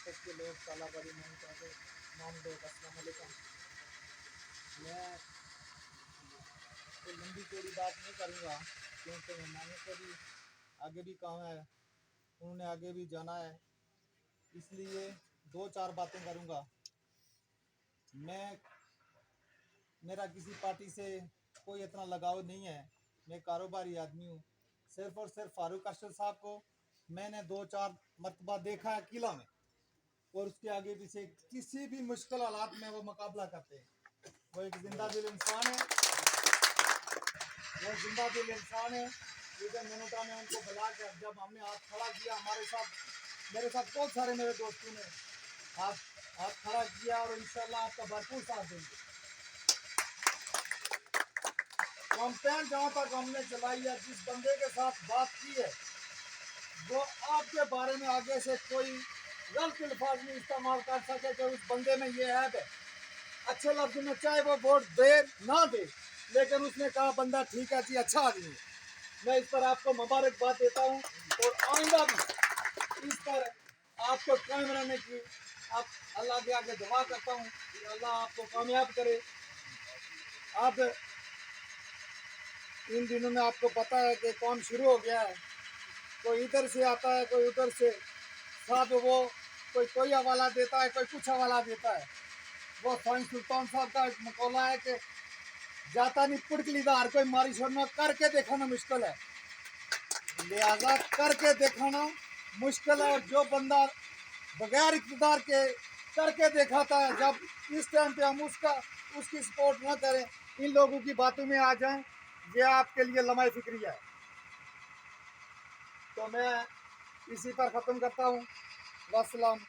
मरकज़ के लोग, ताला बड़ी मोहम्मद के तमाम लोग, अस्सलाम वालेकुम। मैं कोई लंबी चौड़ी बात नहीं करूँगा क्योंकि मेहमानों को भी आगे भी काम है, उन्होंने आगे भी जाना है, इसलिए दो चार बातें करूँगा। मेरा किसी पार्टी से कोई इतना लगाव नहीं है, मैं कारोबारी आदमी हूँ। सिर्फ और सिर्फ फारूक अरशद साहब को मैंने दो चार मरतबा देखा है किला में, और उसके आगे पीछे किसी भी मुश्किल हालात में वो मुकाबला करते हैं। वो एक जिंदा दिल इंसान है, वो जिंदा दिल इंसान है। ईद मिनटा में उनको बुला कर जब हमने हाथ खड़ा किया, मेरे साथ बहुत सारे मेरे दोस्तों ने हाथ खड़ा किया, और इंशाल्लाह आपका भरपूर साथ देंगे। कैंपेन जहाँ तक हमने चलाई है, जिस बंदे के साथ बात की है, वो आपके बारे में आगे से कोई गलत अल्फाज नहीं इस्तेमाल कर सके कि उस बंदे में ये है। अच्छे लफ्ज में चाहे वो वोट दे ना दे, लेकिन उसने कहा बंदा ठीक है जी, अच्छा आदमी है। मैं इस पर आपको मुबारकबाद देता हूँ, और आइंदा भी इस पर आपको कायम रहने की आप अल्लाह के आगे दुआ करता हूँ कि अल्लाह आपको कामयाब करे। आप इन दिनों में आपको पता है कि काम शुरू हो गया है, कोई इधर से आता है, कोई उधर से, साहब वो कोई हवाला देता है, कोई कुछ हवाला देता है। वो साइंस सुल्तान साहब का एक मकौला है कि जाता नहीं पुड़कलीदार, कोई मारी छोड़ना करके दिखाना मुश्किल है, लिहाजा करके दिखाना मुश्किल है। और जो बंदा बगैर इक़्तिदार के करके दिखाता है, जब इस टाइम पे हम उसकी सपोर्ट ना करें, इन लोगों की बातों में आ जाएं, ये आपके लिए लम्हाए फिक्रिया है। तो मैं इसी पर ख़त्म करता हूँ। वस्सलाम।